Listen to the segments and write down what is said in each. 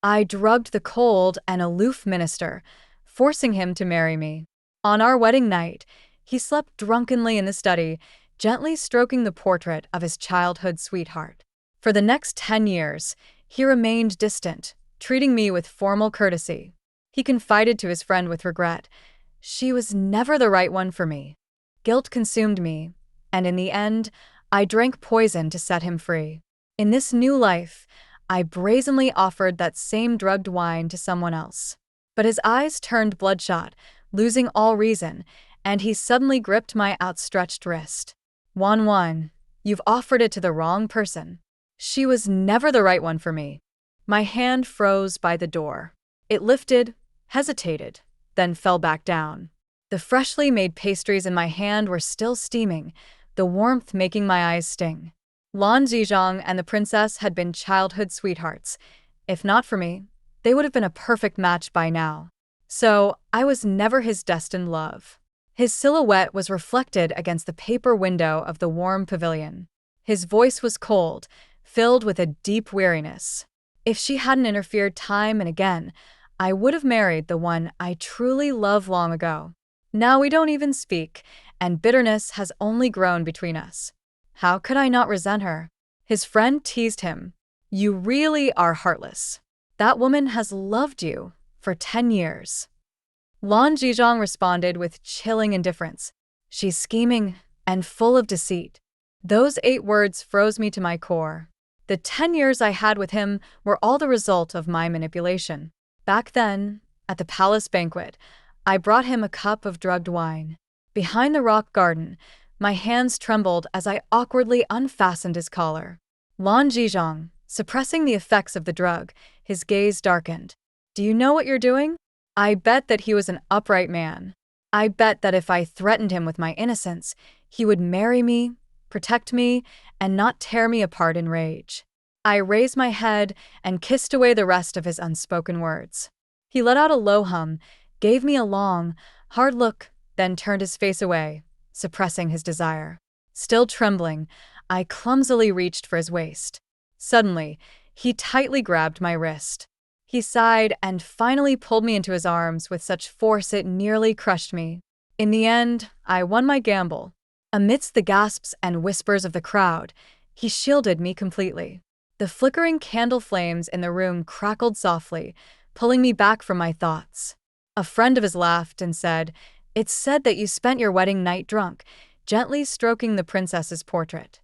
I drugged the cold and aloof minister, forcing him to marry me. On our wedding night, he slept drunkenly in the study, gently stroking the portrait of his childhood sweetheart. For the next 10 years, he remained distant, treating me with formal courtesy. He confided to his friend with regret, "She was never the right one for me." Guilt consumed me, and in the end, I drank poison to set him free. In this new life, I brazenly offered that same drugged wine to someone else. But his eyes turned bloodshot, losing all reason, and he suddenly gripped my outstretched wrist. "Wan, you've offered it to the wrong person. She was never the right one for me." My hand froze by the door. It lifted, hesitated, then fell back down. The freshly made pastries in my hand were still steaming, the warmth making my eyes sting. Lan Zizhong and the princess had been childhood sweethearts. If not for me, they would have been a perfect match by now. So, I was never his destined love. His silhouette was reflected against the paper window of the warm pavilion. His voice was cold, filled with a deep weariness. If she hadn't interfered time and again, I would have married the one I truly loved long ago. Now we don't even speak, and bitterness has only grown between us. How could I not resent her? His friend teased him. "You really are heartless. That woman has loved you for 10 years. Lan Zizhong responded with chilling indifference. "She's scheming and full of deceit." Those 8 words froze me to my core. The 10 years I had with him were all the result of my manipulation. Back then, at the palace banquet, I brought him a cup of drugged wine. Behind the rock garden, my hands trembled as I awkwardly unfastened his collar. Lan Zizhong, suppressing the effects of the drug, his gaze darkened. "Do you know what you're doing?" I bet that he was an upright man. I bet that if I threatened him with my innocence, he would marry me, protect me, and not tear me apart in rage. I raised my head and kissed away the rest of his unspoken words. He let out a low hum, gave me a long, hard look, then turned his face away, suppressing his desire. Still trembling, I clumsily reached for his waist. Suddenly, he tightly grabbed my wrist. He sighed and finally pulled me into his arms with such force it nearly crushed me. In the end, I won my gamble. Amidst the gasps and whispers of the crowd, he shielded me completely. The flickering candle flames in the room crackled softly, pulling me back from my thoughts. A friend of his laughed and said, "It's said that you spent your wedding night drunk," gently stroking the princess's portrait.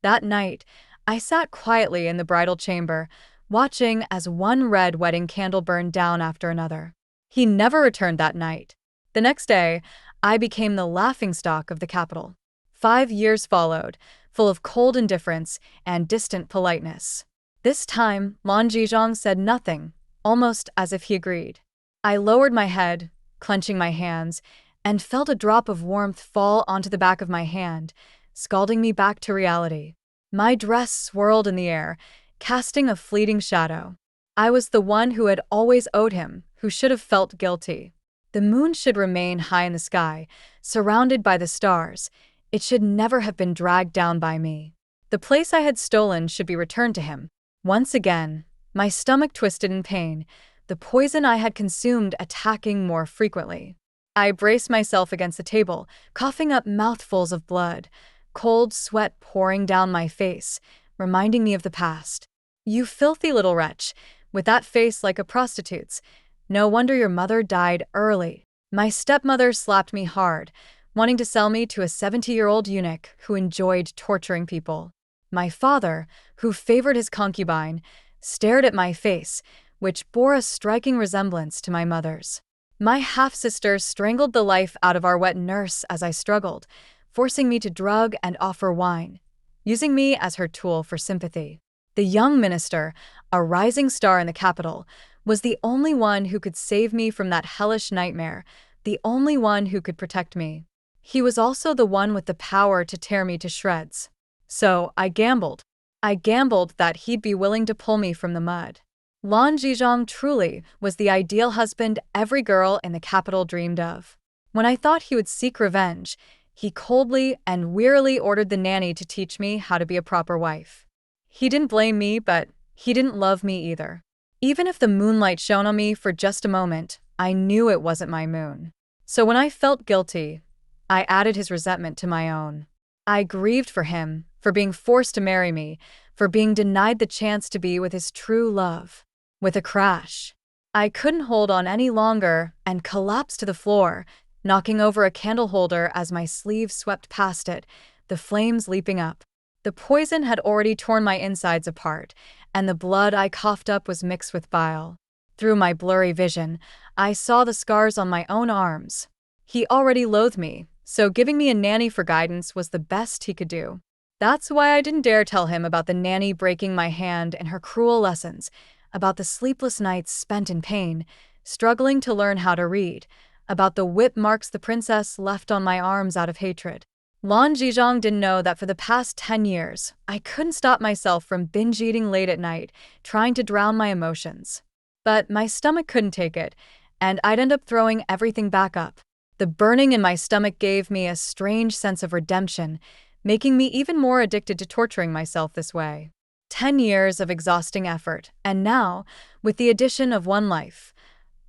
That night, I sat quietly in the bridal chamber, watching as one red wedding candle burned down after another. He never returned that night. The next day, I became the laughingstock of the capital. 5 years followed, full of cold indifference and distant politeness. This time, Lan Zizhong said nothing, almost as if he agreed. I lowered my head, clenching my hands, and felt a drop of warmth fall onto the back of my hand, scalding me back to reality. My dress swirled in the air, casting a fleeting shadow. I was the one who had always owed him, who should have felt guilty. The moon should remain high in the sky, surrounded by the stars. It should never have been dragged down by me. The place I had stolen should be returned to him. Once again, my stomach twisted in pain, the poison I had consumed attacking more frequently. I braced myself against the table, coughing up mouthfuls of blood, cold sweat pouring down my face, reminding me of the past. "You filthy little wretch, with that face like a prostitute's. No wonder your mother died early." My stepmother slapped me hard, wanting to sell me to a 70-year-old eunuch who enjoyed torturing people. My father, who favored his concubine, stared at my face, which bore a striking resemblance to my mother's. My half-sister strangled the life out of our wet nurse as I struggled, forcing me to drug and offer wine, using me as her tool for sympathy. The young minister, a rising star in the capital, was the only one who could save me from that hellish nightmare, the only one who could protect me. He was also the one with the power to tear me to shreds. So I gambled. I gambled that he'd be willing to pull me from the mud. Lan Zizhong truly was the ideal husband every girl in the capital dreamed of. When I thought he would seek revenge, he coldly and wearily ordered the nanny to teach me how to be a proper wife. He didn't blame me, but he didn't love me either. Even if the moonlight shone on me for just a moment, I knew it wasn't my moon. So when I felt guilty, I added his resentment to my own. I grieved for him, for being forced to marry me, for being denied the chance to be with his true love. With a crash, I couldn't hold on any longer and collapsed to the floor, knocking over a candle holder as my sleeve swept past it, the flames leaping up. The poison had already torn my insides apart, and the blood I coughed up was mixed with bile. Through my blurry vision, I saw the scars on my own arms. He already loathed me, so giving me a nanny for guidance was the best he could do. That's why I didn't dare tell him about the nanny breaking my hand and her cruel lessons, about the sleepless nights spent in pain, struggling to learn how to read, about the whip marks the princess left on my arms out of hatred. Lan Zizhong didn't know that for the past 10 years, I couldn't stop myself from binge-eating late at night, trying to drown my emotions. But my stomach couldn't take it, and I'd end up throwing everything back up. The burning in my stomach gave me a strange sense of redemption, making me even more addicted to torturing myself this way. 10 years of exhausting effort, and now, with the addition of one life,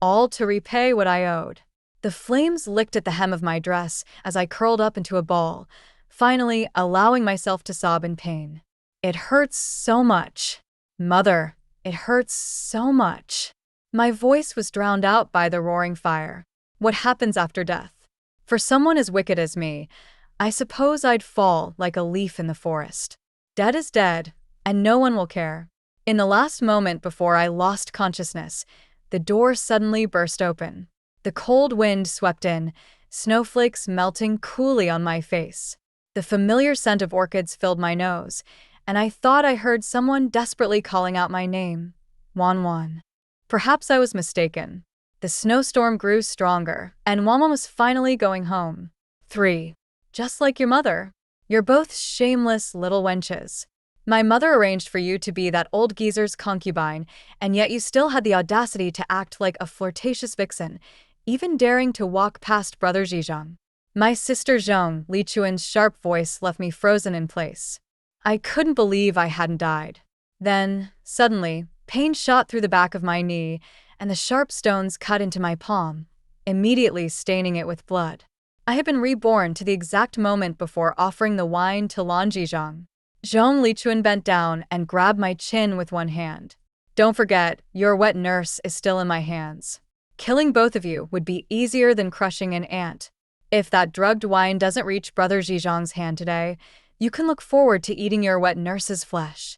all to repay what I owed. The flames licked at the hem of my dress as I curled up into a ball, finally allowing myself to sob in pain. It hurts so much. Mother, it hurts so much. My voice was drowned out by the roaring fire. What happens after death? For someone as wicked as me, I suppose I'd fall like a leaf in the forest. Dead is dead, and no one will care. In the last moment before I lost consciousness, the door suddenly burst open. The cold wind swept in, snowflakes melting coolly on my face. The familiar scent of orchids filled my nose, and I thought I heard someone desperately calling out my name. Wan Wan. Perhaps I was mistaken. The snowstorm grew stronger, and Mama was finally going home. 3. Just like your mother. You're both shameless little wenches. My mother arranged for you to be that old geezer's concubine, and yet you still had the audacity to act like a flirtatious vixen, even daring to walk past Brother Zizhong. My sister Zhong Lichuan's sharp voice left me frozen in place. I couldn't believe I hadn't died. Then, suddenly, pain shot through the back of my knee, and the sharp stones cut into my palm, immediately staining it with blood. I had been reborn to the exact moment before offering the wine to Lan Zizhong. Zhong Lichuan bent down and grabbed my chin with one hand. Don't forget, your wet nurse is still in my hands. Killing both of you would be easier than crushing an ant. If that drugged wine doesn't reach Brother Zizhong's hand today, you can look forward to eating your wet nurse's flesh.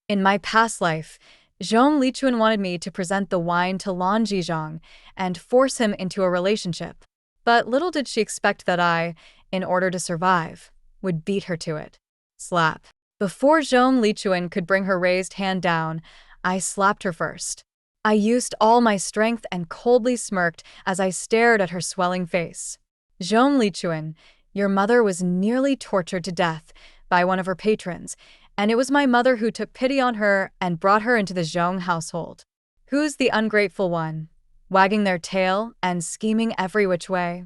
In my past life, Zhong Lichuan wanted me to present the wine to Lan Zizhong and force him into a relationship. But little did she expect that I, in order to survive, would beat her to it. Slap. Before Zhong Lichuan could bring her raised hand down, I slapped her first. I used all my strength and coldly smirked as I stared at her swelling face. Zhong Lichuan, your mother was nearly tortured to death by one of her patrons, and it was my mother who took pity on her and brought her into the Zhong household. Who's the ungrateful one, wagging their tail and scheming every which way?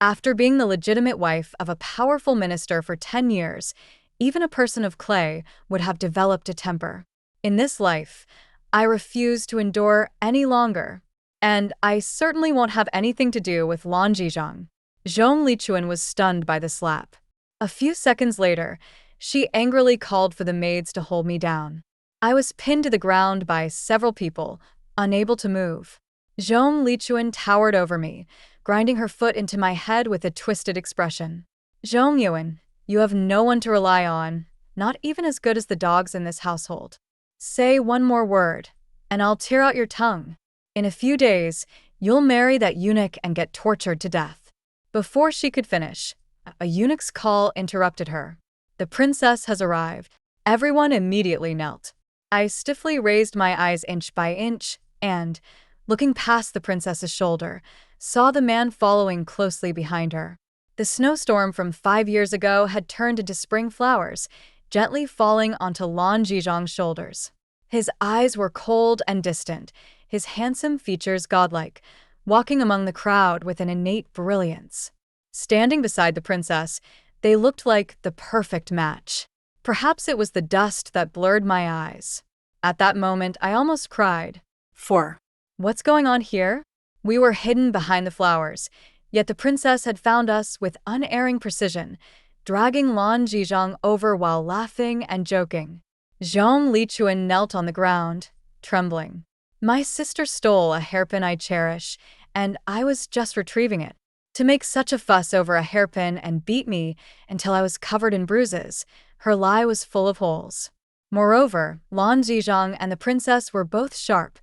After being the legitimate wife of a powerful minister for 10 years, even a person of clay would have developed a temper. In this life, I refuse to endure any longer, and I certainly won't have anything to do with Lan Zizhong. Zhong Lichuan was stunned by the slap. A few seconds later, she angrily called for the maids to hold me down. I was pinned to the ground by several people, unable to move. Zhong Lichuan towered over me, grinding her foot into my head with a twisted expression. Zhong Yuan, you have no one to rely on, not even as good as the dogs in this household. Say one more word, and I'll tear out your tongue. In a few days, you'll marry that eunuch and get tortured to death. Before she could finish, a eunuch's call interrupted her. The princess has arrived. Everyone immediately knelt. I stiffly raised my eyes inch by inch and, looking past the princess's shoulder, saw the man following closely behind her. The snowstorm from 5 years ago had turned into spring flowers, gently falling onto Lan Zizhong's shoulders. His eyes were cold and distant, his handsome features godlike, walking among the crowd with an innate brilliance. Standing beside the princess, they looked like the perfect match. Perhaps it was the dust that blurred my eyes. At that moment, I almost cried. 4. What's going on here? We were hidden behind the flowers, yet the princess had found us with unerring precision, dragging Lan Zizhang over while laughing and joking. Zhong Lichuan knelt on the ground, trembling. My sister stole a hairpin I cherish, and I was just retrieving it. To make such a fuss over a hairpin and beat me until I was covered in bruises, her lie was full of holes. Moreover, Lan Zizhang and the princess were both sharp.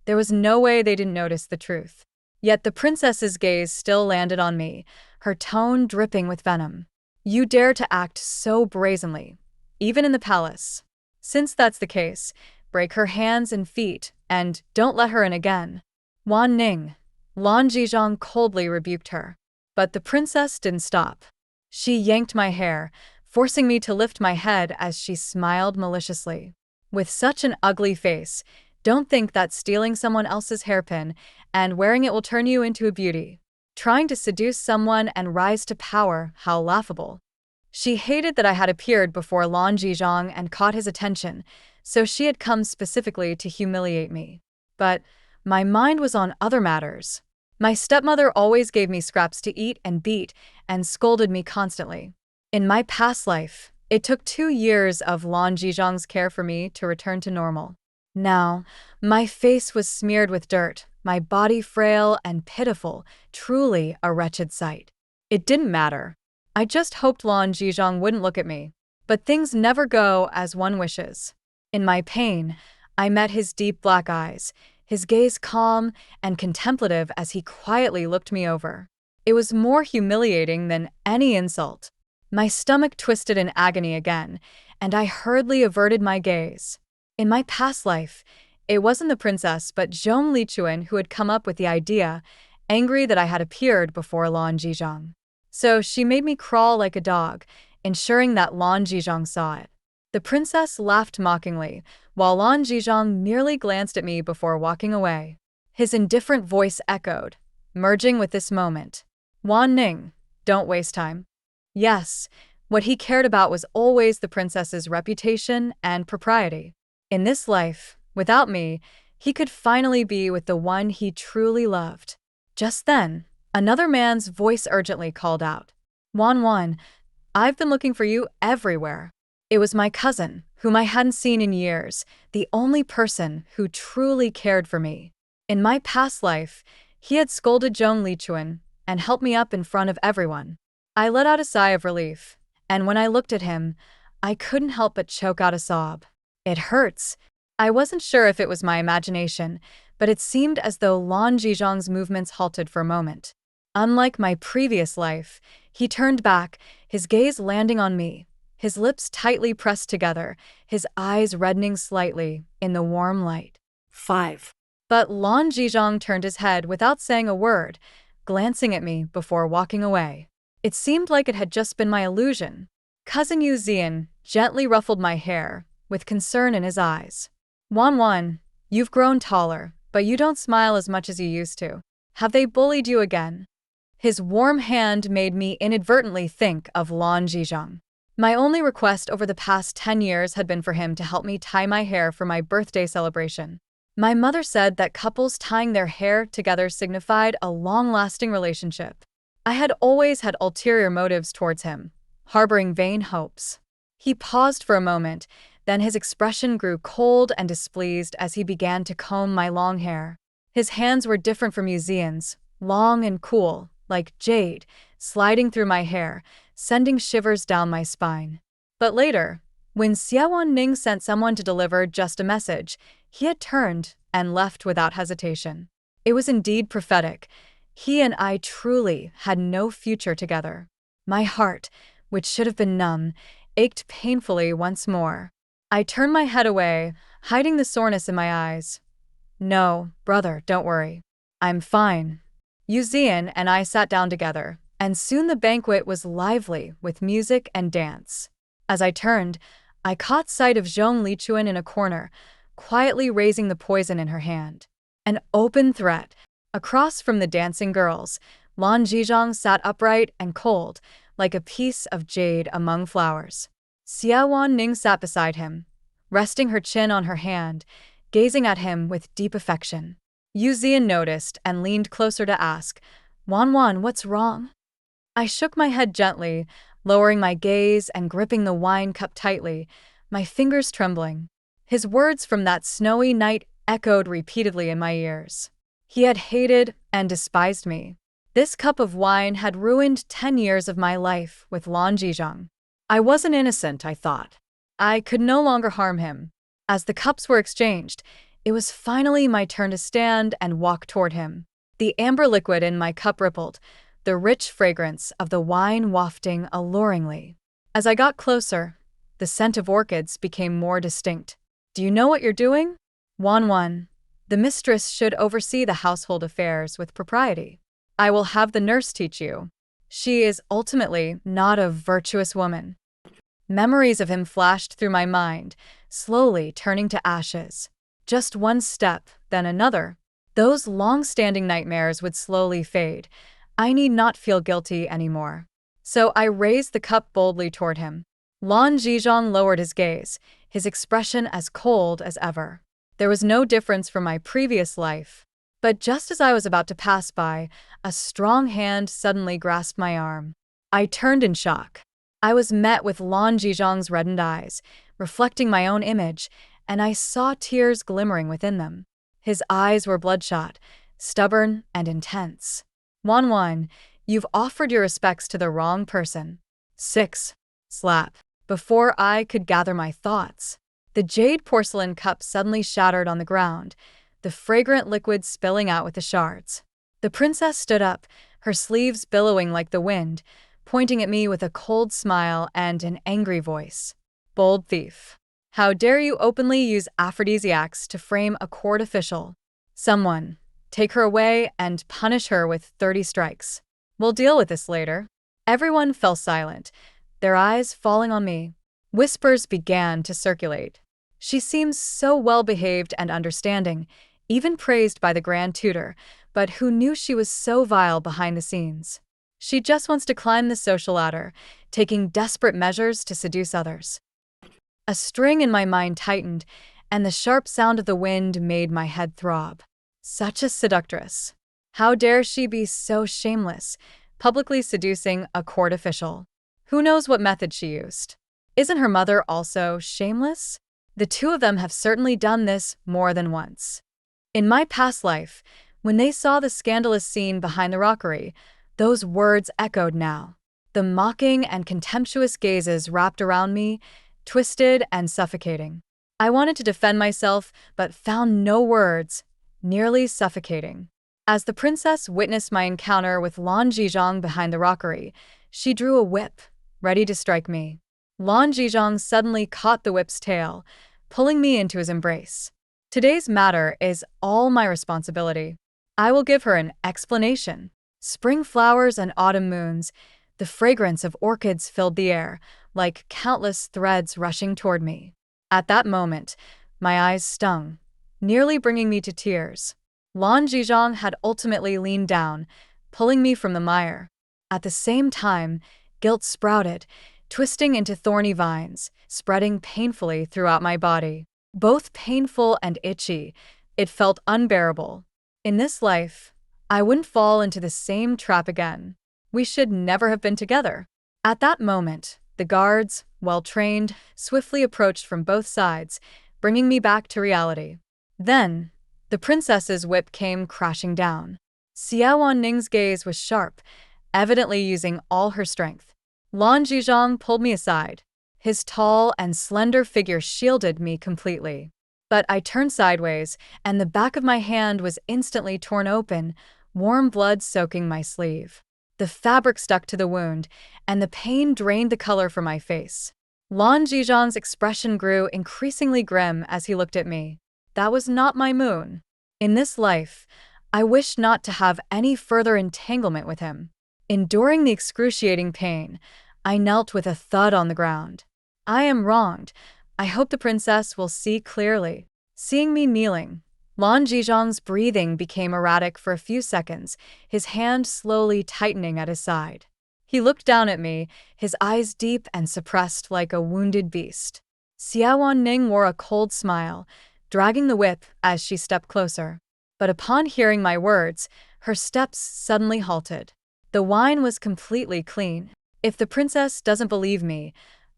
There was no way they didn't notice the truth. Yet the princess's gaze still landed on me, her tone dripping with venom. You dare to act so brazenly, even in the palace. Since that's the case, break her hands and feet, and don't let her in again. Wan Ning. Lan Zizhang coldly rebuked her. But the princess didn't stop. She yanked my hair, forcing me to lift my head as she smiled maliciously. With such an ugly face, don't think that stealing someone else's hairpin and wearing it will turn you into a beauty. Trying to seduce someone and rise to power, how laughable. She hated that I had appeared before Lan Zizhang and caught his attention, so she had come specifically to humiliate me. But my mind was on other matters. My stepmother always gave me scraps to eat and beat and scolded me constantly. In my past life, it took 2 years of Lan Zizhang's care for me to return to normal. Now, my face was smeared with dirt, my body frail and pitiful, truly a wretched sight. It didn't matter. I just hoped Lan Zizhang wouldn't look at me. But things never go as one wishes. In my pain, I met his deep black eyes, his gaze calm and contemplative as he quietly looked me over. It was more humiliating than any insult. My stomach twisted in agony again, and I hurriedly averted my gaze. In my past life, it wasn't the princess but Zhong Lichuan who had come up with the idea, angry that I had appeared before Lan Zizhang. So she made me crawl like a dog, ensuring that Lan Zizhang saw it. The princess laughed mockingly, while Lan Zizhang merely glanced at me before walking away. His indifferent voice echoed, merging with this moment. Wan Ning, don't waste time. Yes, what he cared about was always the princess's reputation and propriety. In this life, without me, he could finally be with the one he truly loved. Just then, another man's voice urgently called out, Wan Wan, I've been looking for you everywhere. It was my cousin, whom I hadn't seen in years, the only person who truly cared for me. In my past life, he had scolded Zhong Lichuan and helped me up in front of everyone. I let out a sigh of relief, and when I looked at him, I couldn't help but choke out a sob. It hurts. I wasn't sure if it was my imagination, but it seemed as though Lan Zizhang's movements halted for a moment. Unlike my previous life, he turned back, his gaze landing on me, his lips tightly pressed together, his eyes reddening slightly in the warm light. 5. But Lan Zizhang turned his head without saying a word, glancing at me before walking away. It seemed like it had just been my illusion. Cousin Yu Zian gently ruffled my hair, with concern in his eyes. Wan Wan, you've grown taller, but you don't smile as much as you used to. Have they bullied you again? His warm hand made me inadvertently think of Lan Zizhang. My only request over the past 10 years had been for him to help me tie my hair for my birthday celebration. My mother said that couples tying their hair together signified a long-lasting relationship. I had always had ulterior motives towards him, harboring vain hopes. He paused for a moment, then his expression grew cold and displeased as he began to comb my long hair. His hands were different from Yu Zian's, long and cool, like jade, sliding through my hair, sending shivers down my spine. But later, when Xiaowan Ning sent someone to deliver just a message, he had turned and left without hesitation. It was indeed prophetic. He and I truly had no future together. My heart, which should have been numb, ached painfully once more. I turned my head away, hiding the soreness in my eyes. No, brother, don't worry. I'm fine. Yu Zian and I sat down together, and soon the banquet was lively with music and dance. As I turned, I caught sight of Zhong Lichuan in a corner, quietly raising the poison in her hand. An open threat. Across from the dancing girls, Lan Zizhang sat upright and cold, like a piece of jade among flowers. Xiaowan Ning sat beside him, resting her chin on her hand, gazing at him with deep affection. Yu Zian noticed and leaned closer to ask, "Wan Wan, what's wrong?" I shook my head gently, lowering my gaze and gripping the wine cup tightly, my fingers trembling. His words from that snowy night echoed repeatedly in my ears. He had hated and despised me. This cup of wine had ruined 10 years of my life with Lan Zizhang. I wasn't innocent, I thought. I could no longer harm him. As the cups were exchanged, it was finally my turn to stand and walk toward him. The amber liquid in my cup rippled, the rich fragrance of the wine wafting alluringly. As I got closer, the scent of orchids became more distinct. "Do you know what you're doing?" "Wan Wan, the mistress should oversee the household affairs with propriety. I will have the nurse teach you. She is ultimately not a virtuous woman." Memories of him flashed through my mind, slowly turning to ashes. Just one step, then another. Those long-standing nightmares would slowly fade. I need not feel guilty anymore. So I raised the cup boldly toward him. Lan Zizhang lowered his gaze, his expression as cold as ever. There was no difference from my previous life. But just as I was about to pass by, a strong hand suddenly grasped my arm. I turned in shock. I was met with Lan Zizhang's reddened eyes, reflecting my own image, and I saw tears glimmering within them. His eyes were bloodshot, stubborn, and intense. "Wan Wan, you've offered your respects to the wrong person." 6. Slap. Before I could gather my thoughts, the jade porcelain cup suddenly shattered on the ground, the fragrant liquid spilling out with the shards. The princess stood up, her sleeves billowing like the wind, pointing at me with a cold smile and an angry voice. "Bold thief. How dare you openly use aphrodisiacs to frame a court official? Someone, take her away and punish her with 30 strikes. We'll deal with this later." Everyone fell silent, their eyes falling on me. Whispers began to circulate. "She seems so well-behaved and understanding, even praised by the Grand Tutor, but who knew she was so vile behind the scenes? She just wants to climb the social ladder, taking desperate measures to seduce others." A string in my mind tightened, and the sharp sound of the wind made my head throb. Such a seductress. How dare she be so shameless, publicly seducing a court official? Who knows what method she used? Isn't her mother also shameless? The two of them have certainly done this more than once. In my past life, when they saw the scandalous scene behind the rockery, those words echoed now. The mocking and contemptuous gazes wrapped around me, twisted and suffocating. I wanted to defend myself, but found no words, nearly suffocating. As the princess witnessed my encounter with Lan Zizhang behind the rockery, she drew a whip, ready to strike me. Lan Zizhang suddenly caught the whip's tail, pulling me into his embrace. "Today's matter is all my responsibility. I will give her an explanation." Spring flowers and autumn moons, the fragrance of orchids filled the air, like countless threads rushing toward me. At that moment, my eyes stung, nearly bringing me to tears. Lan Zizhang had ultimately leaned down, pulling me from the mire. At the same time, guilt sprouted, twisting into thorny vines, spreading painfully throughout my body. Both painful and itchy, it felt unbearable. In this life, I wouldn't fall into the same trap again. We should never have been together. At that moment, the guards, well-trained, swiftly approached from both sides, bringing me back to reality. Then, the princess's whip came crashing down. Xiaowan Ning's gaze was sharp, evidently using all her strength. Lan Zizhang pulled me aside. His tall and slender figure shielded me completely. But I turned sideways, and the back of my hand was instantly torn open, warm blood soaking my sleeve. The fabric stuck to the wound, and the pain drained the color from my face. Lan Zizhang's expression grew increasingly grim as he looked at me. That was not my moon. In this life, I wished not to have any further entanglement with him. Enduring the excruciating pain, I knelt with a thud on the ground. I am wronged. I hope the princess will see clearly. Seeing me kneeling, Lan Zizhang's breathing became erratic for a few seconds, his hand slowly tightening at his side. He looked down at me, his eyes deep and suppressed like a wounded beast. Xiaowan Ning wore a cold smile, dragging the whip as she stepped closer. But upon hearing my words, her steps suddenly halted. The wine was completely clean. If the princess doesn't believe me,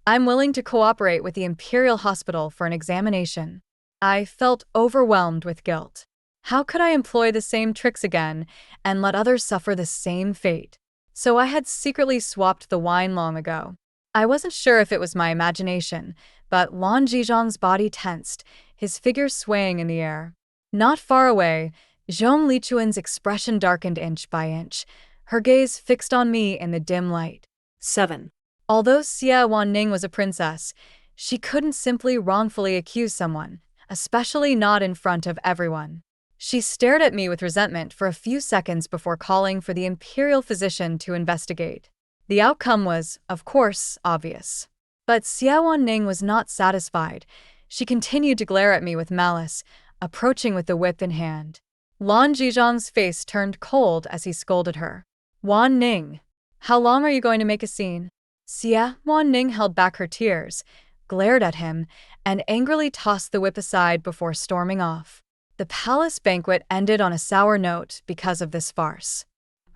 I'm willing to cooperate with the Imperial Hospital for an examination. I felt overwhelmed with guilt. How could I employ the same tricks again and let others suffer the same fate? So I had secretly swapped the wine long ago. I wasn't sure if it was my imagination, but Lan Zizhang's body tensed, his figure swaying in the air. Not far away, Zhong Lichuan's expression darkened inch by inch, her gaze fixed on me in the dim light. 7. Although Xie Wanning was a princess, she couldn't simply wrongfully accuse someone, especially not in front of everyone. She stared at me with resentment for a few seconds before calling for the imperial physician to investigate. The outcome was, of course, obvious. But Xie Wanning was not satisfied. She continued to glare at me with malice, approaching with the whip in hand. Lan Zizhang's face turned cold as he scolded her. Wan Ning, how long are you going to make a scene? Xie Wanning held back her tears, glared at him, and angrily tossed the whip aside before storming off. The palace banquet ended on a sour note because of this farce.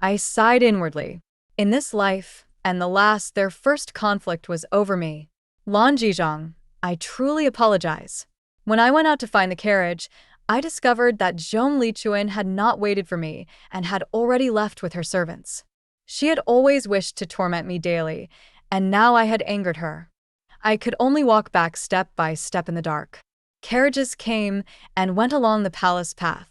I sighed inwardly. In this life, and the last, their first conflict was over me. Lan Zizhang, I truly apologize. When I went out to find the carriage, I discovered that Zhong Lichuan had not waited for me and had already left with her servants. She had always wished to torment me daily, and now I had angered her. I could only walk back step by step in the dark. Carriages came and went along the palace path.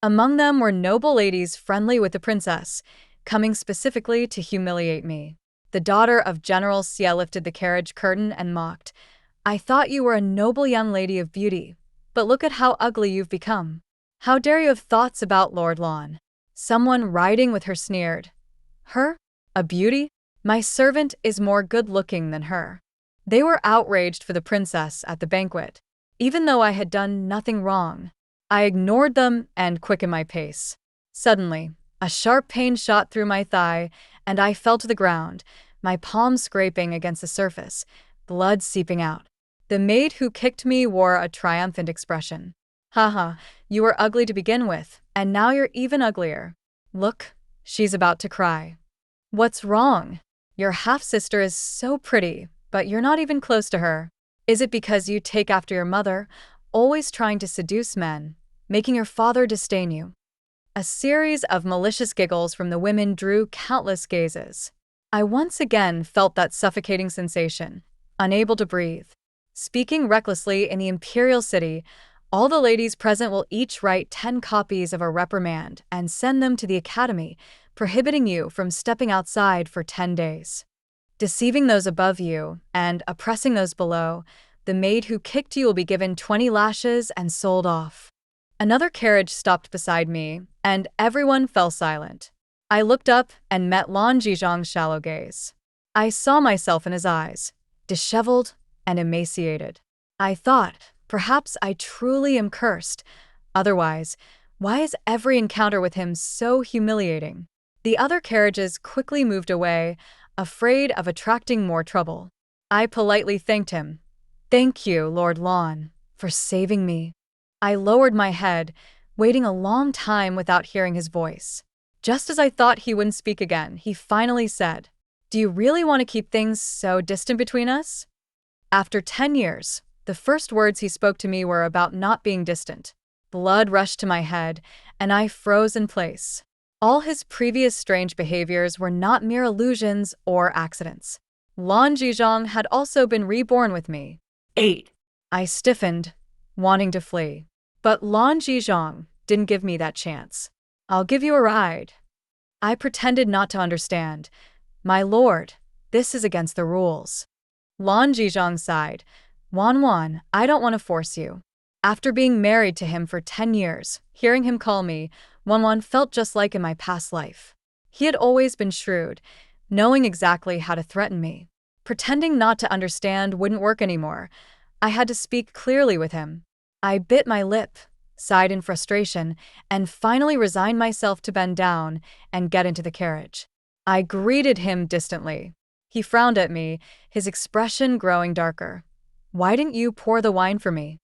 Among them were noble ladies friendly with the princess, coming specifically to humiliate me. The daughter of General Xie lifted the carriage curtain and mocked. I thought you were a noble young lady of beauty, but look at how ugly you've become. How dare you have thoughts about Lord Lan? Someone riding with her sneered. Her? A beauty? My servant is more good-looking than her. They were outraged for the princess at the banquet. Even though I had done nothing wrong, I ignored them and quickened my pace. Suddenly, a sharp pain shot through my thigh, and I fell to the ground, my palm scraping against the surface, blood seeping out. The maid who kicked me wore a triumphant expression. Haha, you were ugly to begin with, and now you're even uglier. Look, she's about to cry. What's wrong? Your half-sister is so pretty, but you're not even close to her. Is it because you take after your mother, always trying to seduce men, making your father disdain you? A series of malicious giggles from the women drew countless gazes. I once again felt that suffocating sensation, unable to breathe. Speaking recklessly in the imperial city, all the ladies present will each write 10 copies of a reprimand and send them to the academy, prohibiting you from stepping outside for 10 days. Deceiving those above you and oppressing those below, the maid who kicked you will be given 20 lashes and sold off. Another carriage stopped beside me, and everyone fell silent. I looked up and met Lan Zizhang's shallow gaze. I saw myself in his eyes, disheveled and emaciated. I thought, perhaps I truly am cursed. Otherwise, why is every encounter with him so humiliating? The other carriages quickly moved away, afraid of attracting more trouble. I politely thanked him. Thank you, Lord Lan, for saving me. I lowered my head, waiting a long time without hearing his voice. Just as I thought he wouldn't speak again, he finally said, Do you really want to keep things so distant between us? After 10 years, the first words he spoke to me were about not being distant. Blood rushed to my head, and I froze in place. All his previous strange behaviors were not mere illusions or accidents. Lan Zizhang had also been reborn with me. 8. I stiffened, wanting to flee. But Lan Zizhang didn't give me that chance. I'll give you a ride. I pretended not to understand. My lord, this is against the rules. Lan Zizhang sighed. Wan, I don't want to force you. After being married to him for 10 years, hearing him call me Wan felt just like in my past life. He had always been shrewd, knowing exactly how to threaten me. Pretending not to understand wouldn't work anymore. I had to speak clearly with him. I bit my lip, sighed in frustration, and finally resigned myself to bend down and get into the carriage. I greeted him distantly. He frowned at me, his expression growing darker. Why didn't you pour the wine for me?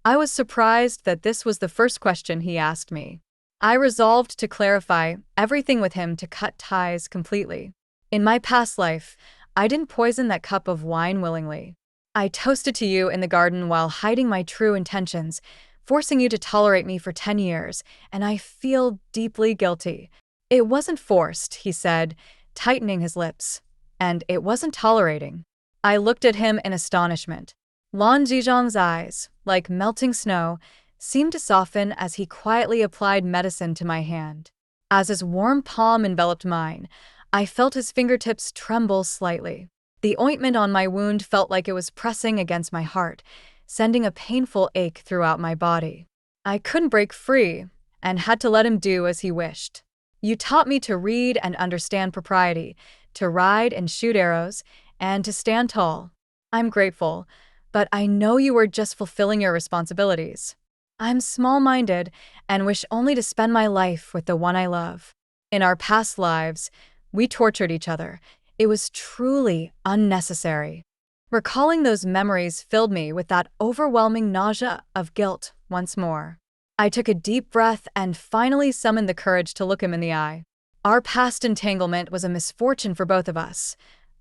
I was surprised that this was the first question he asked me. I resolved to clarify everything with him to cut ties completely. In my past life, I didn't poison that cup of wine willingly. I toasted to you in the garden while hiding my true intentions, forcing you to tolerate me for 10 years, and I feel deeply guilty. It wasn't forced, he said, tightening his lips. And it wasn't tolerating. I looked at him in astonishment. Lan Zizhang's eyes, like melting snow, seemed to soften as he quietly applied medicine to my hand. As his warm palm enveloped mine, I felt his fingertips tremble slightly. The ointment on my wound felt like it was pressing against my heart, sending a painful ache throughout my body. I couldn't break free, and had to let him do as he wished. You taught me to read and understand propriety, to ride and shoot arrows, and to stand tall. I'm grateful, but I know you were just fulfilling your responsibilities. I'm small-minded and wish only to spend my life with the one I love. In our past lives, we tortured each other. It was truly unnecessary. Recalling those memories filled me with that overwhelming nausea of guilt once more. I took a deep breath and finally summoned the courage to look him in the eye. Our past entanglement was a misfortune for both of us.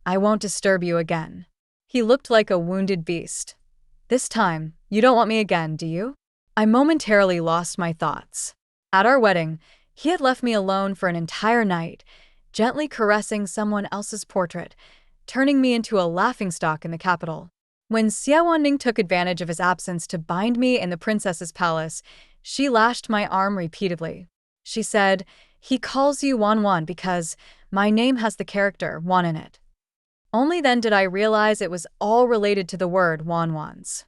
I won't disturb you again. He looked like a wounded beast. This time, you don't want me again, do you? I momentarily lost my thoughts. At our wedding, he had left me alone for an entire night, gently caressing someone else's portrait, turning me into a laughingstock in the capital. When Xie Wanning took advantage of his absence to bind me in the princess's palace, she lashed my arm repeatedly. She said, "He calls you Wan Wan because my name has the character Wan in it." Only then did I realize it was all related to the word Wan Wan's.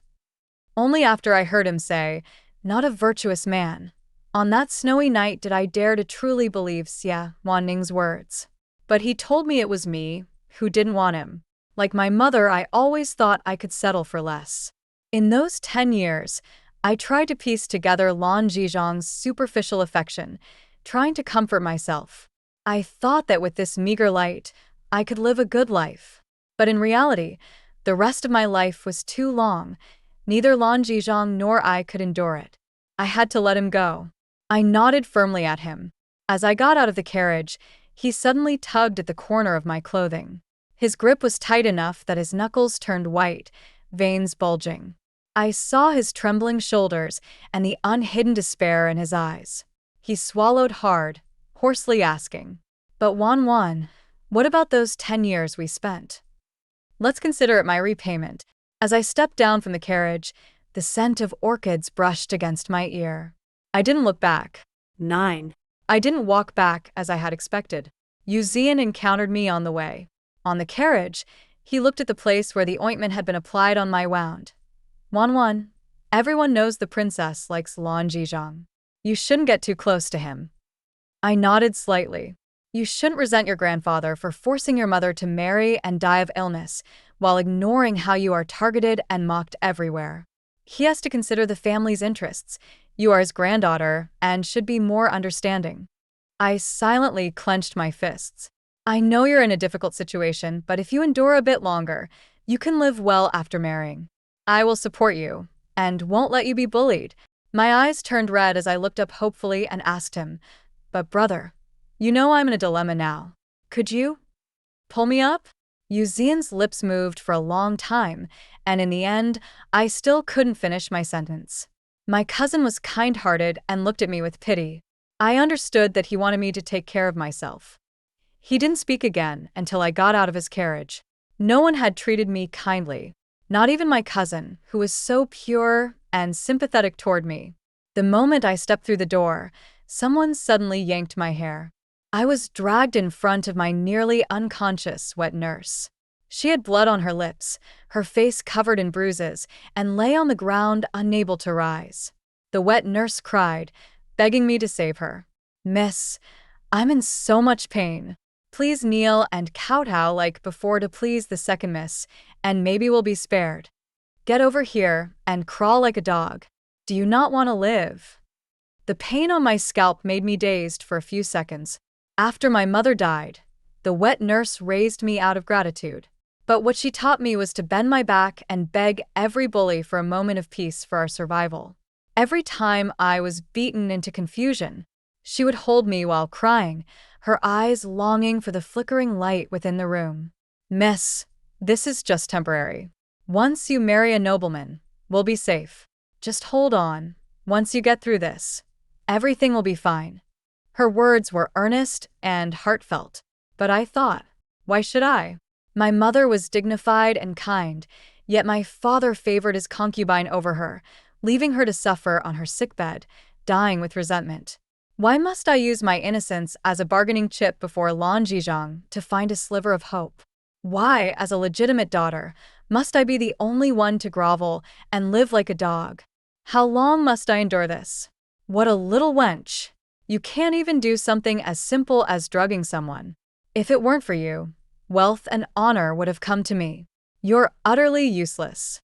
Only after I heard him say, "Not a virtuous man." On that snowy night did I dare to truly believe Xie Wanning's words. But he told me it was me who didn't want him. Like my mother, I always thought I could settle for less. In those 10 years, I tried to piece together Lan Zizhang's superficial affection, trying to comfort myself. I thought that with this meager light, I could live a good life. But in reality, the rest of my life was too long. Neither Lan Zizhang nor I could endure it. I had to let him go. I nodded firmly at him. As I got out of the carriage, he suddenly tugged at the corner of my clothing. His grip was tight enough that his knuckles turned white, veins bulging. I saw his trembling shoulders and the unhidden despair in his eyes. He swallowed hard, hoarsely asking, "But Wan Wan, what about those 10 years we spent? Let's consider it my repayment." As I stepped down from the carriage, the scent of orchids brushed against my ear. I didn't look back. 9. I didn't walk back as I had expected. Yu Zian encountered me on the way. On the carriage, he looked at the place where the ointment had been applied on my wound. "Wan Wan, everyone knows the princess likes Lan Zizhang. You shouldn't get too close to him." I nodded slightly. You shouldn't resent your grandfather for forcing your mother to marry and die of illness, while ignoring how you are targeted and mocked everywhere. He has to consider the family's interests. You are his granddaughter and should be more understanding. I silently clenched my fists. I know you're in a difficult situation, but if you endure a bit longer, you can live well after marrying. I will support you, and won't let you be bullied. My eyes turned red as I looked up hopefully and asked him, "But brother, you know I'm in a dilemma now. Could you pull me up?" Yu Zian's lips moved for a long time, and in the end, I still couldn't finish my sentence. My cousin was kind-hearted and looked at me with pity. I understood that he wanted me to take care of myself. He didn't speak again until I got out of his carriage. No one had treated me kindly, not even my cousin, who was so pure and sympathetic toward me. The moment I stepped through the door, someone suddenly yanked my hair. I was dragged in front of my nearly unconscious wet nurse. She had blood on her lips, her face covered in bruises, and lay on the ground unable to rise. The wet nurse cried, begging me to save her. "Miss, I'm in so much pain. Please kneel and kowtow like before to please the second miss, and maybe we'll be spared. Get over here and crawl like a dog. Do you not want to live?" The pain on my scalp made me dazed for a few seconds. After my mother died, the wet nurse raised me out of gratitude. But what she taught me was to bend my back and beg every bully for a moment of peace for our survival. Every time I was beaten into confusion, she would hold me while crying, her eyes longing for the flickering light within the room. Miss, this is just temporary. Once you marry a nobleman, we'll be safe. Just hold on. Once you get through this, everything will be fine. Her words were earnest and heartfelt, but I thought, why should I? My mother was dignified and kind, yet my father favored his concubine over her, leaving her to suffer on her sickbed, dying with resentment. Why must I use my innocence as a bargaining chip before Lan Zizhang to find a sliver of hope? Why, as a legitimate daughter, must I be the only one to grovel and live like a dog? How long must I endure this? What a little wench! You can't even do something as simple as drugging someone. If it weren't for you, wealth and honor would have come to me. You're utterly useless.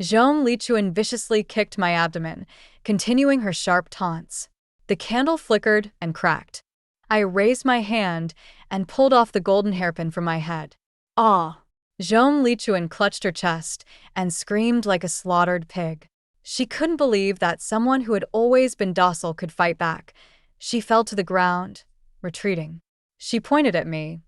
Zhong Lichuan viciously kicked my abdomen, continuing her sharp taunts. The candle flickered and cracked. I raised my hand and pulled off the golden hairpin from my head. Ah! Zhong Lichuan clutched her chest and screamed like a slaughtered pig. She couldn't believe that someone who had always been docile could fight back. She fell to the ground, retreating. She pointed at me.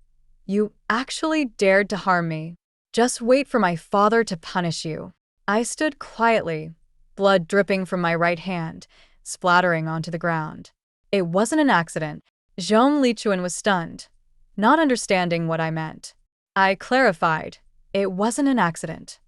You actually dared to harm me. Just wait for my father to punish you. I stood quietly, blood dripping from my right hand, splattering onto the ground. It wasn't an accident. Zhong Lichuan was stunned, not understanding what I meant. I clarified, it wasn't an accident.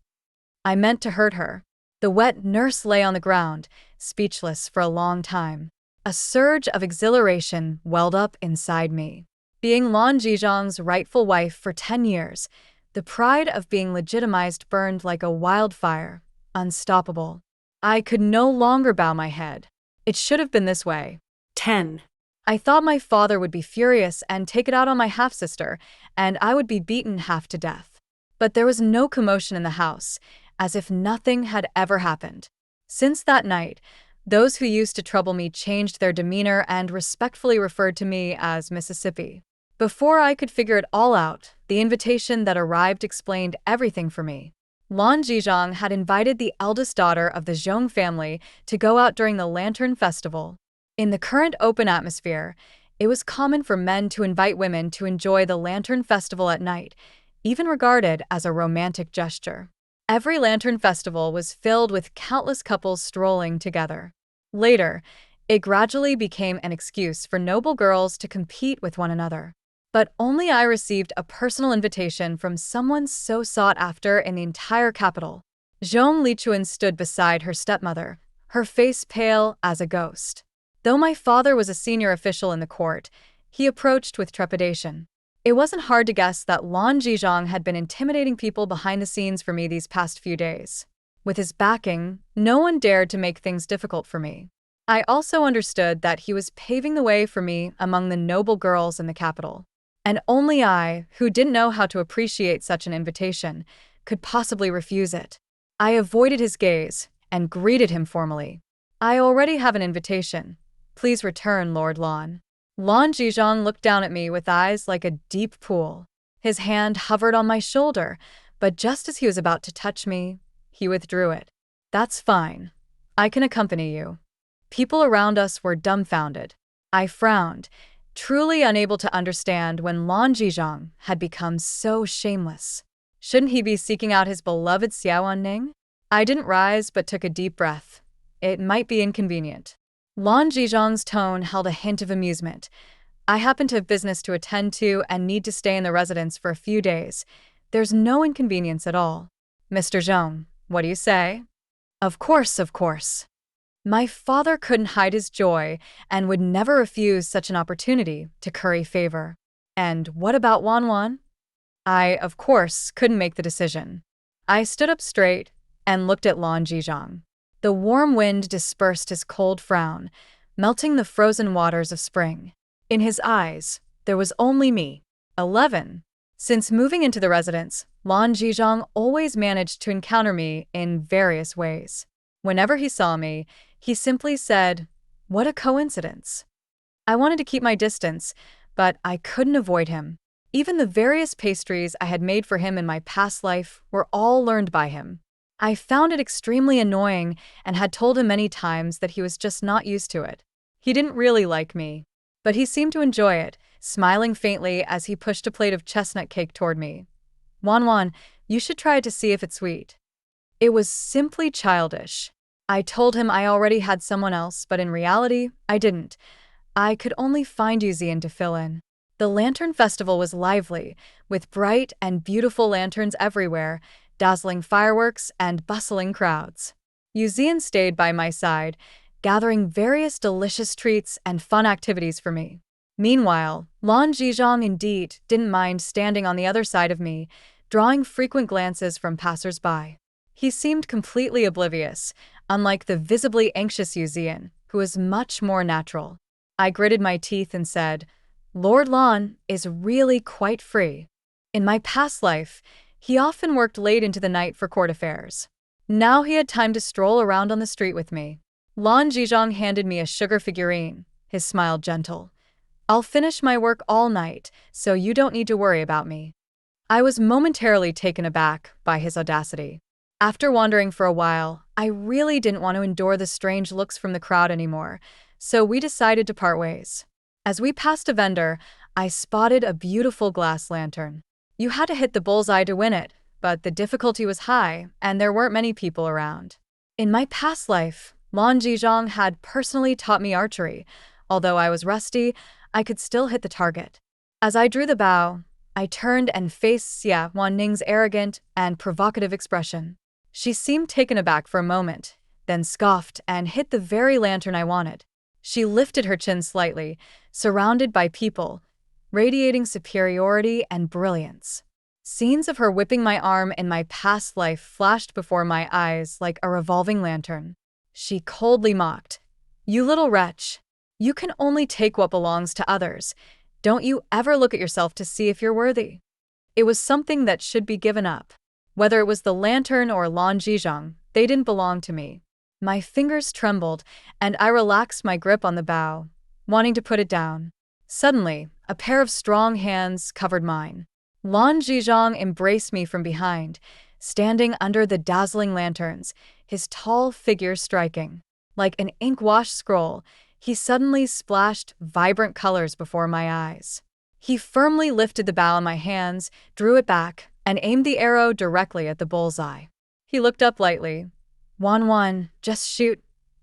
I meant to hurt her. The wet nurse lay on the ground, speechless for a long time. A surge of exhilaration welled up inside me. Being Lan Zizhang's rightful wife for 10 years, the pride of being legitimized burned like a wildfire, unstoppable. I could no longer bow my head. It should have been this way. 10. I thought my father would be furious and take it out on my half-sister, and I would be beaten half to death. But there was no commotion in the house, as if nothing had ever happened. Since that night, those who used to trouble me changed their demeanor and respectfully referred to me as Mississippi. Before I could figure it all out, the invitation that arrived explained everything for me. Lan Zizhang had invited the eldest daughter of the Zhong family to go out during the Lantern Festival. In the current open atmosphere, it was common for men to invite women to enjoy the Lantern Festival at night, even regarded as a romantic gesture. Every Lantern Festival was filled with countless couples strolling together. Later, it gradually became an excuse for noble girls to compete with one another. But only I received a personal invitation from someone so sought after in the entire capital. Zhong Lichuan stood beside her stepmother, her face pale as a ghost. Though my father was a senior official in the court, he approached with trepidation. It wasn't hard to guess that Lan Zizhang had been intimidating people behind the scenes for me these past few days. With his backing, no one dared to make things difficult for me. I also understood that he was paving the way for me among the noble girls in the capital. And only I, who didn't know how to appreciate such an invitation, could possibly refuse it. I avoided his gaze and greeted him formally. I already have an invitation. Please return, Lord Lan. Lan Zizhang looked down at me with eyes like a deep pool. His hand hovered on my shoulder, but just as he was about to touch me, he withdrew it. That's fine. I can accompany you. People around us were dumbfounded. I frowned, truly unable to understand when Lan Zizhang had become so shameless. Shouldn't he be seeking out his beloved Xiaoan Ning? I didn't rise but took a deep breath. It might be inconvenient. Lan Zizhang's tone held a hint of amusement. I happen to have business to attend to and need to stay in the residence for a few days. There's no inconvenience at all. Mr. Zhong, what do you say? Of course, of course. My father couldn't hide his joy and would never refuse such an opportunity to curry favor. And what about Wanwan? I, of course, couldn't make the decision. I stood up straight and looked at Lan Zizhang. The warm wind dispersed his cold frown, melting the frozen waters of spring. In his eyes, there was only me. 11. Since moving into the residence, Lan Zizhang always managed to encounter me in various ways. Whenever he saw me, he simply said, "What a coincidence." I wanted to keep my distance, but I couldn't avoid him. Even the various pastries I had made for him in my past life were all learned by him. I found it extremely annoying and had told him many times that he was just not used to it. He didn't really like me, but he seemed to enjoy it, smiling faintly as he pushed a plate of chestnut cake toward me. Wan, you should try it to see if it's sweet. It was simply childish. I told him I already had someone else, but in reality, I didn't. I could only find Yuzian to fill in. The Lantern Festival was lively, with bright and beautiful lanterns everywhere, dazzling fireworks, and bustling crowds. Yuzian stayed by my side, gathering various delicious treats and fun activities for me. Meanwhile, Lan Zizhong indeed didn't mind standing on the other side of me, drawing frequent glances from passers-by. He seemed completely oblivious, unlike the visibly anxious Yuzian, who was much more natural. I gritted my teeth and said, Lord Lan is really quite free. In my past life, he often worked late into the night for court affairs. Now he had time to stroll around on the street with me. Lan Zizhong handed me a sugar figurine, his smile gentle. I'll finish my work all night, so you don't need to worry about me. I was momentarily taken aback by his audacity. After wandering for a while, I really didn't want to endure the strange looks from the crowd anymore, so we decided to part ways. As we passed a vendor, I spotted a beautiful glass lantern. You had to hit the bullseye to win it, but the difficulty was high, and there weren't many people around. In my past life, Lan Zizhong had personally taught me archery. Although I was rusty, I could still hit the target. As I drew the bow, I turned and faced Xia Wanning's arrogant and provocative expression. She seemed taken aback for a moment, then scoffed and hit the very lantern I wanted. She lifted her chin slightly, surrounded by people, radiating superiority and brilliance. Scenes of her whipping my arm in my past life flashed before my eyes like a revolving lantern. She coldly mocked, You little wretch. You can only take what belongs to others. Don't you ever look at yourself to see if you're worthy. It was something that should be given up. Whether it was the lantern or Lan Zizhong, they didn't belong to me. My fingers trembled, and I relaxed my grip on the bow, wanting to put it down. Suddenly, a pair of strong hands covered mine. Lan Zizhong embraced me from behind, standing under the dazzling lanterns, his tall figure striking. Like an ink-washed scroll, he suddenly splashed vibrant colors before my eyes. He firmly lifted the bow in my hands, drew it back, and aimed the arrow directly at the bullseye. He looked up lightly. Wan, just shoot.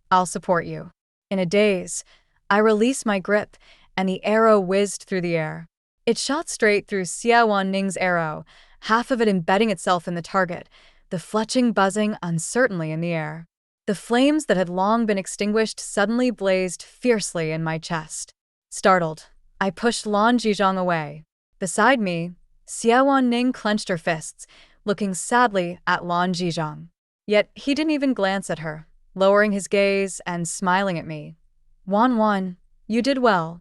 I'll support you. In a daze, I released my grip, and the arrow whizzed through the air. It shot straight through Xia Wanning's arrow, half of it embedding itself in the target, the fletching buzzing uncertainly in the air. The flames that had long been extinguished suddenly blazed fiercely in my chest. Startled, I pushed Lan Zizhong away. Beside me, Xia Wanning clenched her fists, looking sadly at Lan Zizhong. Yet he didn't even glance at her, lowering his gaze and smiling at me. Wan, you did well.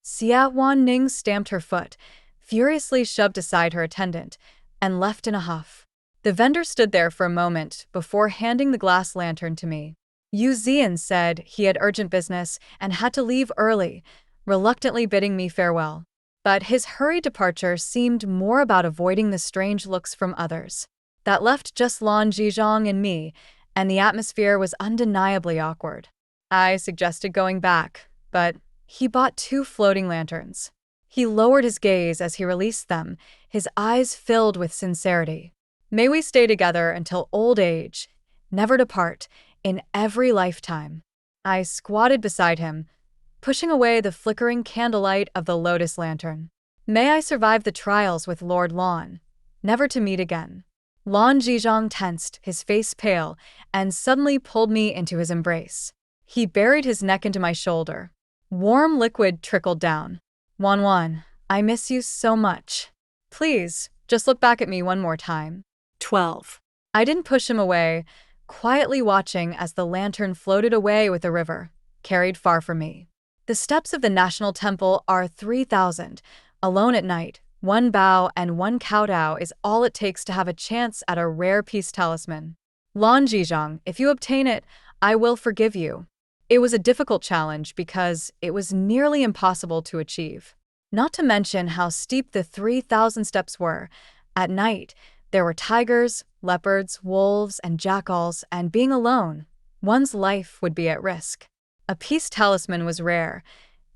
Xia Wanning stamped her foot, furiously shoved aside her attendant, and left in a huff. The vendor stood there for a moment before handing the glass lantern to me. Yu Zian said he had urgent business and had to leave early, reluctantly bidding me farewell. But his hurried departure seemed more about avoiding the strange looks from others. That left just Lan Zizhong and me, and the atmosphere was undeniably awkward. I suggested going back, but he bought 2 floating lanterns. He lowered his gaze as he released them, his eyes filled with sincerity. May we stay together until old age, never to part, in every lifetime. I squatted beside him, pushing away the flickering candlelight of the lotus lantern. May I survive the trials with Lord Lan, never to meet again. Lan Zizhong tensed, his face pale, and suddenly pulled me into his embrace. He buried his neck into my shoulder. Warm liquid trickled down. Wan, I miss you so much. Please, just look back at me one more time. 12. I didn't push him away, quietly watching as the lantern floated away with the river, carried far from me. The steps of the National Temple are 3,000. Alone at night, 1 bow and 1 kowtow is all it takes to have a chance at a rare peace talisman. Lan Zizhong, if you obtain it, I will forgive you. It was a difficult challenge because it was nearly impossible to achieve. Not to mention how steep the 3,000 steps were. At night, there were tigers, leopards, wolves, and jackals, and being alone, one's life would be at risk. A peace talisman was rare.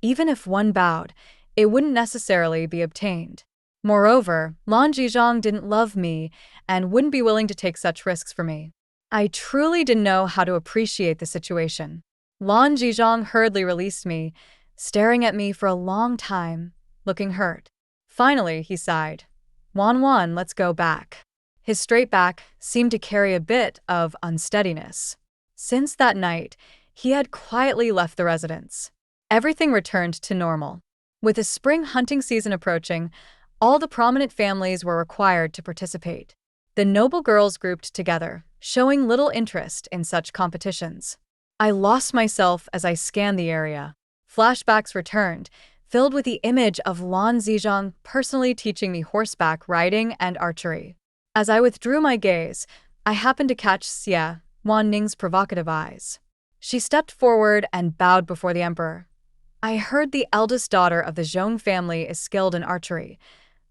Even if one bowed, it wouldn't necessarily be obtained. Moreover, Lan Zizhong didn't love me and wouldn't be willing to take such risks for me. I truly didn't know how to appreciate the situation. Lan Zizhong hurriedly released me, staring at me for a long time, looking hurt. Finally, he sighed. Wan Wan, let's go back. His straight back seemed to carry a bit of unsteadiness. Since that night, he had quietly left the residence. Everything returned to normal. With the spring hunting season approaching, all the prominent families were required to participate. The noble girls grouped together, showing little interest in such competitions. I lost myself as I scanned the area. Flashbacks returned, filled with the image of Lan Zizhong personally teaching me horseback riding and archery. As I withdrew my gaze, I happened to catch Xie Wanning's provocative eyes. She stepped forward and bowed before the emperor. I heard the eldest daughter of the Zhong family is skilled in archery.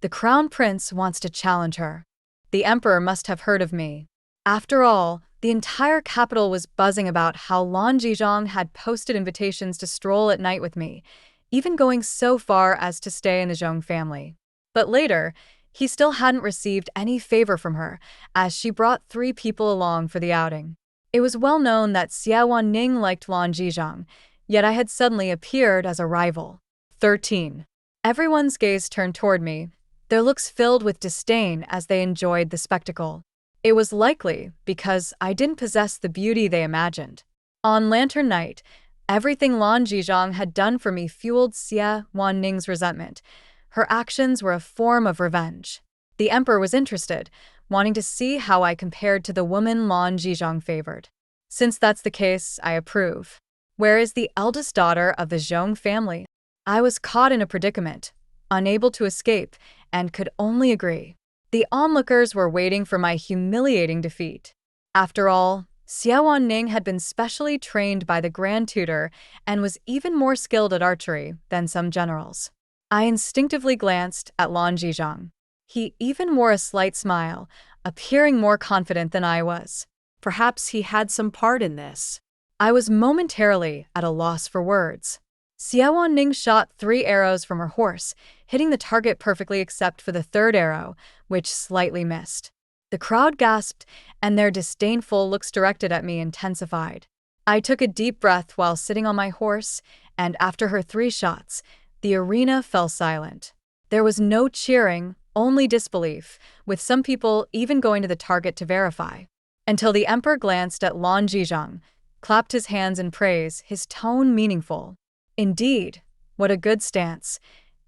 The crown prince wants to challenge her. The emperor must have heard of me. After all, the entire capital was buzzing about how Lan Zizhong had posted invitations to stroll at night with me, even going so far as to stay in the Zhong family. But later, he still hadn't received any favor from her, as she brought 3 people along for the outing. It was well known that Xie Wanning liked Lan Zizhong, yet I had suddenly appeared as a rival. 13. Everyone's gaze turned toward me, their looks filled with disdain as they enjoyed the spectacle. It was likely because I didn't possess the beauty they imagined. On Lantern Night, everything Lan Zizhong had done for me fueled Xie Wanning's resentment. Her actions were a form of revenge. The emperor was interested, wanting to see how I compared to the woman Lan Zizhong favored. Since that's the case, I approve. Where is the eldest daughter of the Zhong family? I was caught in a predicament, unable to escape, and could only agree. The onlookers were waiting for my humiliating defeat. After all, Xie Wanning had been specially trained by the Grand Tutor and was even more skilled at archery than some generals. I instinctively glanced at Lan Zizhong. He even wore a slight smile, appearing more confident than I was. Perhaps he had some part in this. I was momentarily at a loss for words. Xie Wanning shot 3 arrows from her horse, hitting the target perfectly except for the 3rd arrow, which slightly missed. The crowd gasped, and their disdainful looks directed at me intensified. I took a deep breath while sitting on my horse, and after her 3 shots, the arena fell silent. There was no cheering, only disbelief, with some people even going to the target to verify. Until the emperor glanced at Lan Zizhong, clapped his hands in praise, his tone meaningful. Indeed, what a good stance.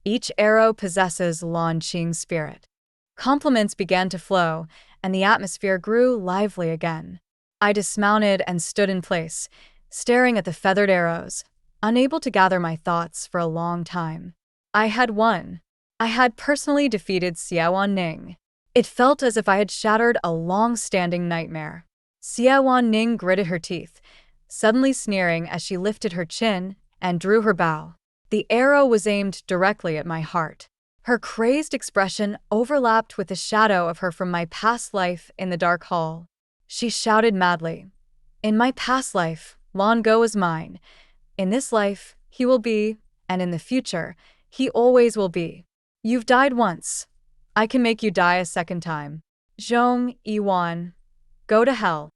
Each arrow possesses Lan Qing's spirit. Compliments began to flow, and the atmosphere grew lively again. I dismounted and stood in place, staring at the feathered arrows, unable to gather my thoughts for a long time. I had won. I had personally defeated Xie Wanning. It felt as if I had shattered a long-standing nightmare. Xie Wanning gritted her teeth, suddenly sneering as she lifted her chin and drew her bow. The arrow was aimed directly at my heart. Her crazed expression overlapped with the shadow of her from my past life in the dark hall. She shouted madly, "In my past life, Lan Go is mine. In this life, he will be, and in the future, he always will be. You've died once. I can make you die a 2nd time. Zhong Yiwan, go to hell."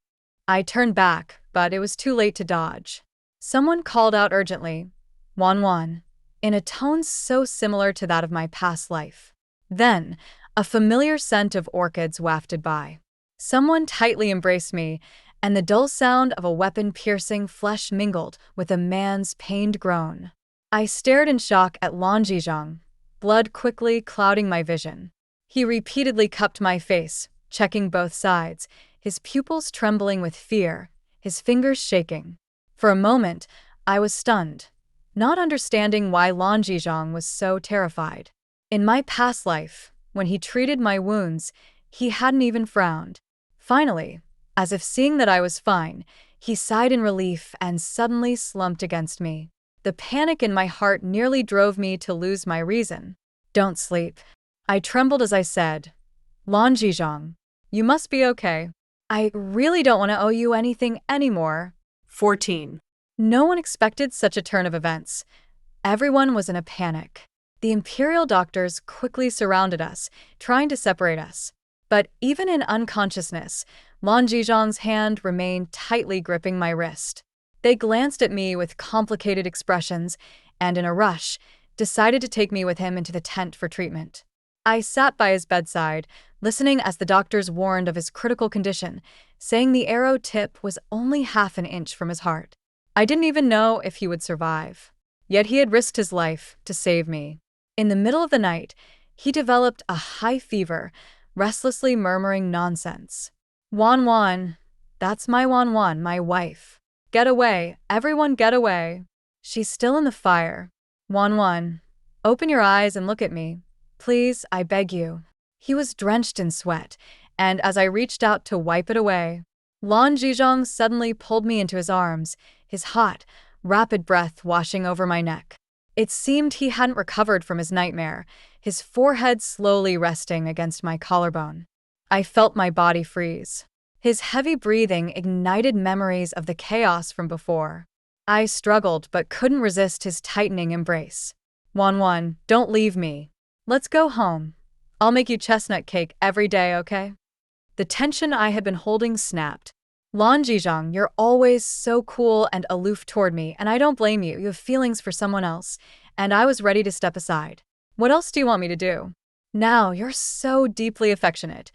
I turned back, but it was too late to dodge. Someone called out urgently, "Wan Wan," in a tone so similar to that of my past life. Then, a familiar scent of orchids wafted by. Someone tightly embraced me, and the dull sound of a weapon-piercing flesh mingled with a man's pained groan. I stared in shock at Lan Zizhong, blood quickly clouding my vision. He repeatedly cupped my face, checking both sides, his pupils trembling with fear, his fingers shaking. For a moment, I was stunned, not understanding why Lan Zizhong was so terrified. In my past life, when he treated my wounds, he hadn't even frowned. Finally, as if seeing that I was fine, he sighed in relief and suddenly slumped against me. The panic in my heart nearly drove me to lose my reason. Don't sleep. I trembled as I said, Lan Zizhong, you must be okay. I really don't want to owe you anything anymore. 14. No one expected such a turn of events. Everyone was in a panic. The imperial doctors quickly surrounded us, trying to separate us. But even in unconsciousness, Lan Zizhong's hand remained tightly gripping my wrist. They glanced at me with complicated expressions and, in a rush, decided to take me with him into the tent for treatment. I sat by his bedside, listening as the doctors warned of his critical condition, saying the arrow tip was only half an inch from his heart. I didn't even know if he would survive. Yet he had risked his life to save me. In the middle of the night, he developed a high fever, restlessly murmuring nonsense. Wan Wan, that's my Wan Wan, my wife. Get away, everyone get away. She's still in the fire. Wan Wan, open your eyes and look at me. Please, I beg you. He was drenched in sweat, and as I reached out to wipe it away, Lan Zizhong suddenly pulled me into his arms, his hot, rapid breath washing over my neck. It seemed he hadn't recovered from his nightmare, his forehead slowly resting against my collarbone. I felt my body freeze. His heavy breathing ignited memories of the chaos from before. I struggled but couldn't resist his tightening embrace. Wan Wan, don't leave me. Let's go home. I'll make you chestnut cake every day, okay? The tension I had been holding snapped. Lan Zizhong, you're always so cool and aloof toward me, and I don't blame you. You have feelings for someone else, and I was ready to step aside. What else do you want me to do? Now, you're so deeply affectionate.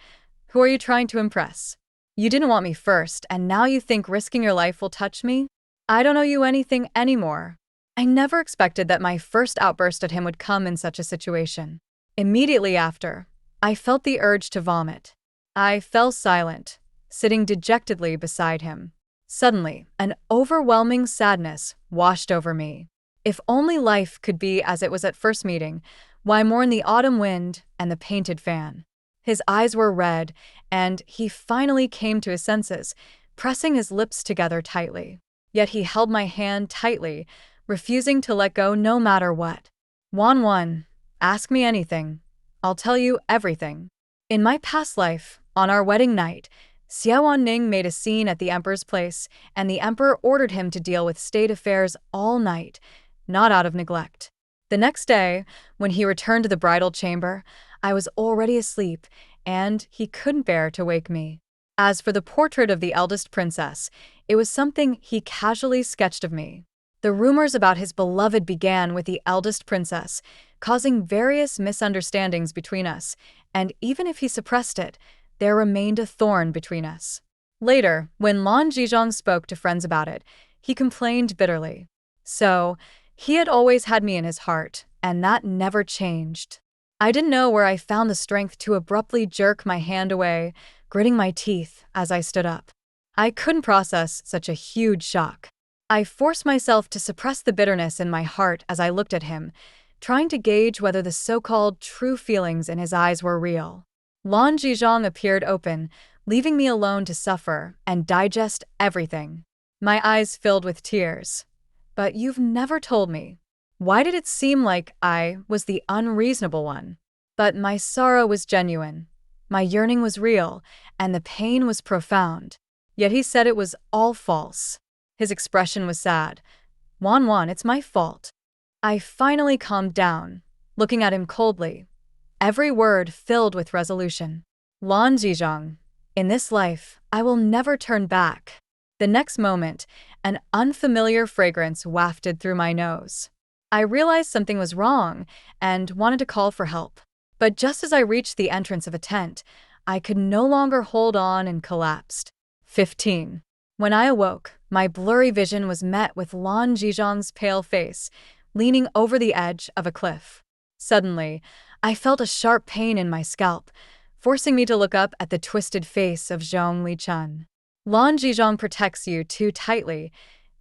Who are you trying to impress? You didn't want me first, and now you think risking your life will touch me? I don't owe you anything anymore. I never expected that my first outburst at him would come in such a situation. Immediately after, I felt the urge to vomit. I fell silent, sitting dejectedly beside him. Suddenly, an overwhelming sadness washed over me. If only life could be as it was at first meeting, why mourn the autumn wind and the painted fan? His eyes were red, and he finally came to his senses, pressing his lips together tightly. Yet he held my hand tightly, refusing to let go no matter what. Wan Wan, ask me anything. I'll tell you everything. In my past life, on our wedding night, Xiaowan Ning made a scene at the emperor's place, and the emperor ordered him to deal with state affairs all night, not out of neglect. The next day, when he returned to the bridal chamber, I was already asleep, and he couldn't bear to wake me. As for the portrait of the eldest princess, it was something he casually sketched of me. The rumors about his beloved began with the eldest princess, causing various misunderstandings between us, and even if he suppressed it, there remained a thorn between us. Later, when Lan Zizhong spoke to friends about it, he complained bitterly. So, he had always had me in his heart, and that never changed. I didn't know where I found the strength to abruptly jerk my hand away, gritting my teeth as I stood up. I couldn't process such a huge shock. I forced myself to suppress the bitterness in my heart as I looked at him, trying to gauge whether the so-called true feelings in his eyes were real. Lan Zizhong appeared open, leaving me alone to suffer and digest everything. My eyes filled with tears. But you've never told me. Why did it seem like I was the unreasonable one? But my sorrow was genuine. My yearning was real, and the pain was profound. Yet he said it was all false. His expression was sad. Wan Wan, it's my fault. I finally calmed down, looking at him coldly, every word filled with resolution. Lan Zizhong, in this life, I will never turn back. The next moment, an unfamiliar fragrance wafted through my nose. I realized something was wrong and wanted to call for help. But just as I reached the entrance of a tent, I could no longer hold on and collapsed. 15. When I awoke, my blurry vision was met with Lan Zizhong's pale face, leaning over the edge of a cliff. Suddenly, I felt a sharp pain in my scalp, forcing me to look up at the twisted face of Zhong Lichun. Lan Zizhong protects you too tightly.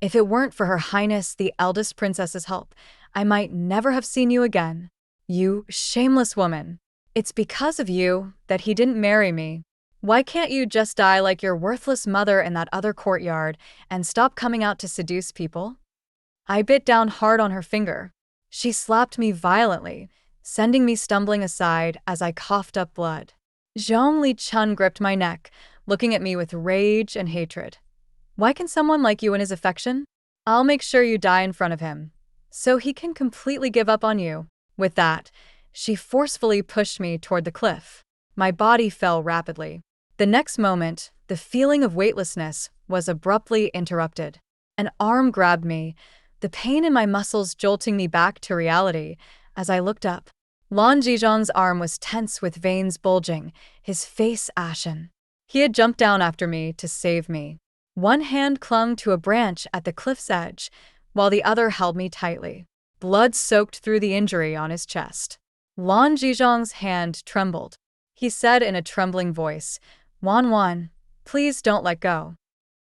If it weren't for Her Highness the eldest princess's help, I might never have seen you again. You shameless woman. It's because of you that he didn't marry me. Why can't you just die like your worthless mother in that other courtyard and stop coming out to seduce people? I bit down hard on her finger. She slapped me violently, sending me stumbling aside as I coughed up blood. Zhongli Chun gripped my neck, looking at me with rage and hatred. Why can someone like you win his affection? I'll make sure you die in front of him, so he can completely give up on you. With that, she forcefully pushed me toward the cliff. My body fell rapidly. The next moment, the feeling of weightlessness was abruptly interrupted. An arm grabbed me, the pain in my muscles jolting me back to reality as I looked up. Lan Zizhong's arm was tense with veins bulging, his face ashen. He had jumped down after me to save me. One hand clung to a branch at the cliff's edge, while the other held me tightly. Blood soaked through the injury on his chest. Lan Zizhong's hand trembled. He said in a trembling voice, "Wan Wan, please don't let go."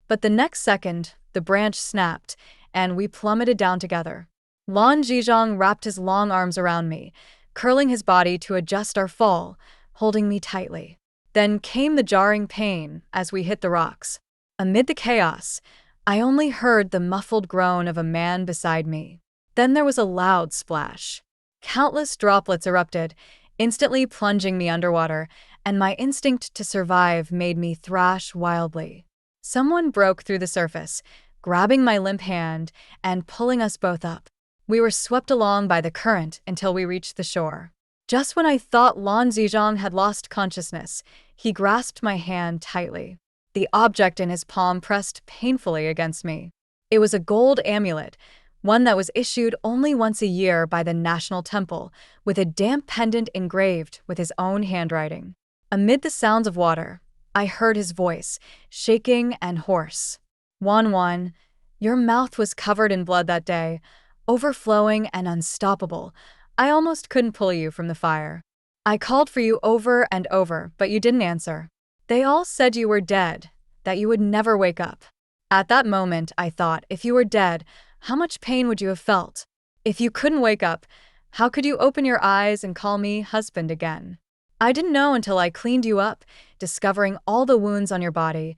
But the next second, the branch snapped, and we plummeted down together. Lan Zizhong wrapped his long arms around me, curling his body to adjust our fall, holding me tightly. Then came the jarring pain as we hit the rocks. Amid the chaos, I only heard the muffled groan of a man beside me. Then there was a loud splash. Countless droplets erupted, instantly plunging me underwater, and my instinct to survive made me thrash wildly. Someone broke through the surface, grabbing my limp hand and pulling us both up. We were swept along by the current until we reached the shore. Just when I thought Lan Zizhong had lost consciousness, he grasped my hand tightly. The object in his palm pressed painfully against me. It was a gold amulet, one that was issued only once a year by the National Temple, with a damp pendant engraved with his own handwriting. Amid the sounds of water, I heard his voice, shaking and hoarse. "Wan Wan, your mouth was covered in blood that day, overflowing and unstoppable. I almost couldn't pull you from the fire. I called for you over and over, but you didn't answer. They all said you were dead, that you would never wake up. At that moment, I thought, if you were dead, how much pain would you have felt? If you couldn't wake up, how could you open your eyes and call me husband again? I didn't know until I cleaned you up, discovering all the wounds on your body.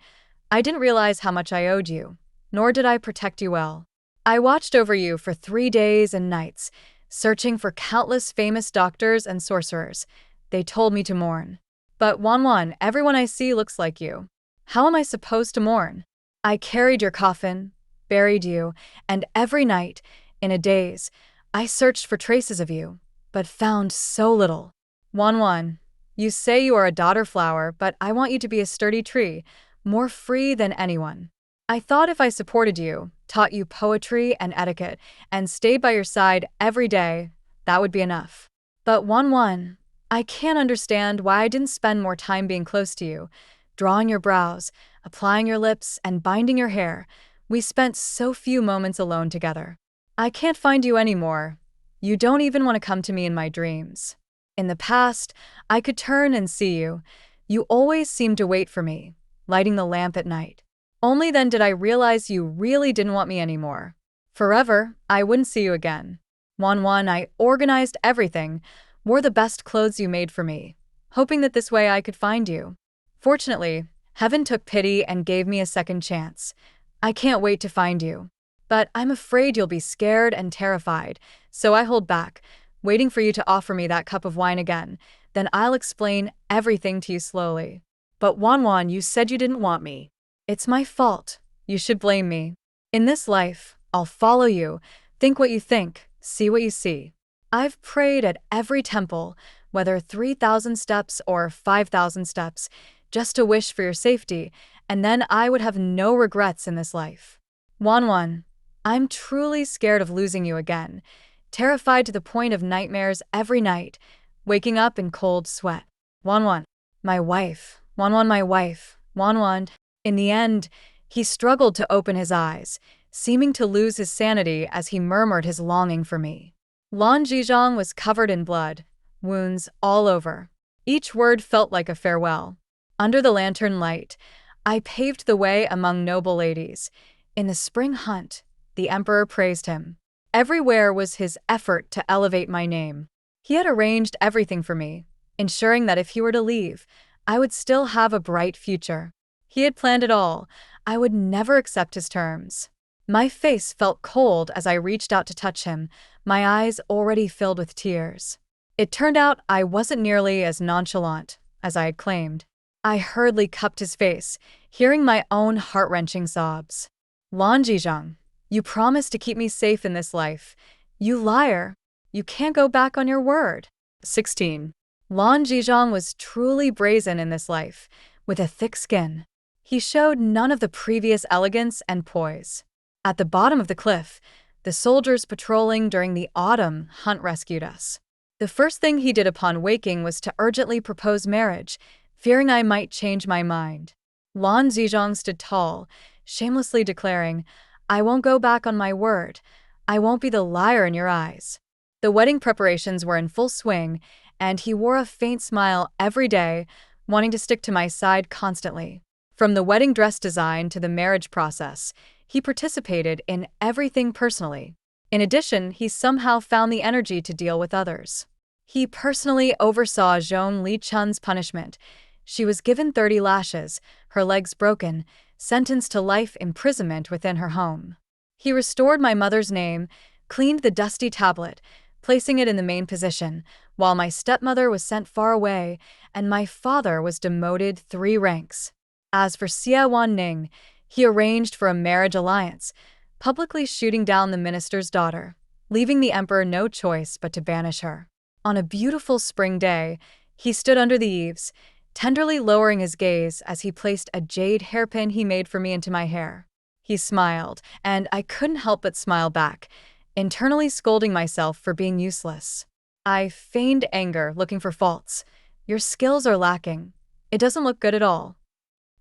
I didn't realize how much I owed you, nor did I protect you well. I watched over you for 3 days and nights, searching for countless famous doctors and sorcerers. They told me to mourn. But Wan Wan, everyone I see looks like you. How am I supposed to mourn? I carried your coffin, buried you, and every night, in a daze, I searched for traces of you, but found so little. Wan Wan, you say you are a daughter flower, but I want you to be a sturdy tree, more free than anyone. I thought if I supported you, taught you poetry and etiquette, and stayed by your side every day, that would be enough. But Wan Wan, I can't understand why I didn't spend more time being close to you, drawing your brows, applying your lips, and binding your hair. We spent so few moments alone together. I can't find you anymore. You don't even want to come to me in my dreams. In the past, I could turn and see you. You always seemed to wait for me, lighting the lamp at night. Only then did I realize you really didn't want me anymore. Forever, I wouldn't see you again. Wan Wan, I organized everything, wore the best clothes you made for me, hoping that this way I could find you. Fortunately, heaven took pity and gave me a second chance. I can't wait to find you. But I'm afraid you'll be scared and terrified, so I hold back, waiting for you to offer me that cup of wine again. Then I'll explain everything to you slowly. But Wan Wan, you said you didn't want me. It's my fault. You should blame me. In this life, I'll follow you, think what you think, see what you see. I've prayed at every temple, whether 3,000 steps or 5,000 steps, just to wish for your safety, and then I would have no regrets in this life. Wan Wan, I'm truly scared of losing you again, terrified to the point of nightmares every night, waking up in cold sweat. Wan Wan, my wife. Wan Wan, my wife. Wan Wan. In the end, he struggled to open his eyes, seeming to lose his sanity as he murmured his longing for me. Lan Zizhong was covered in blood, wounds all over. Each word felt like a farewell. Under the lantern light, I paved the way among noble ladies. In the spring hunt, the emperor praised him. Everywhere was his effort to elevate my name. He had arranged everything for me, ensuring that if he were to leave, I would still have a bright future. He had planned it all. I would never accept his terms. My face felt cold as I reached out to touch him, my eyes already filled with tears. It turned out I wasn't nearly as nonchalant as I had claimed. I hurriedly cupped his face, hearing my own heart-wrenching sobs. Lan Zizhang, you promised to keep me safe in this life. You liar. You can't go back on your word. 16. Lan Zizhang was truly brazen in this life, with a thick skin. He showed none of the previous elegance and poise. At the bottom of the cliff, the soldiers patrolling during the autumn hunt rescued us. The first thing he did upon waking was to urgently propose marriage, fearing I might change my mind. Lan Zizhang stood tall, shamelessly declaring, "I won't go back on my word. I won't be the liar in your eyes." The wedding preparations were in full swing, and he wore a faint smile every day, wanting to stick to my side constantly. From the wedding dress design to the marriage process, he participated in everything personally. In addition, he somehow found the energy to deal with others. He personally oversaw Zhong Lichun's punishment. She was given 30 lashes, her legs broken, sentenced to life imprisonment within her home. He restored my mother's name, cleaned the dusty tablet, placing it in the main position, while my stepmother was sent far away and my father was demoted 3 ranks. As for Xia Wanning, he arranged for a marriage alliance, publicly shooting down the minister's daughter, leaving the emperor no choice but to banish her. On a beautiful spring day, he stood under the eaves, tenderly lowering his gaze as he placed a jade hairpin he made for me into my hair. He smiled, and I couldn't help but smile back, internally scolding myself for being useless. I feigned anger, looking for faults. "Your skills are lacking. It doesn't look good at all."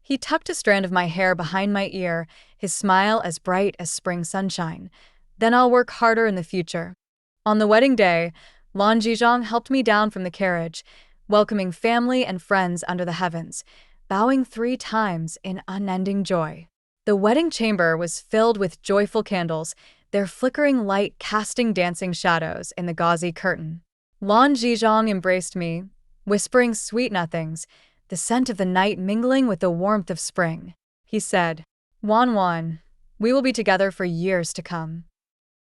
He tucked a strand of my hair behind my ear, his smile as bright as spring sunshine. "Then I'll work harder in the future." On the wedding day, Lan Zizhang helped me down from the carriage, welcoming family and friends under the heavens, bowing 3 times in unending joy. The wedding chamber was filled with joyful candles, their flickering light casting dancing shadows in the gauzy curtain. Lan Zizhang embraced me, whispering sweet nothings, the scent of the night mingling with the warmth of spring. He said, "Wan Wan, we will be together for years to come."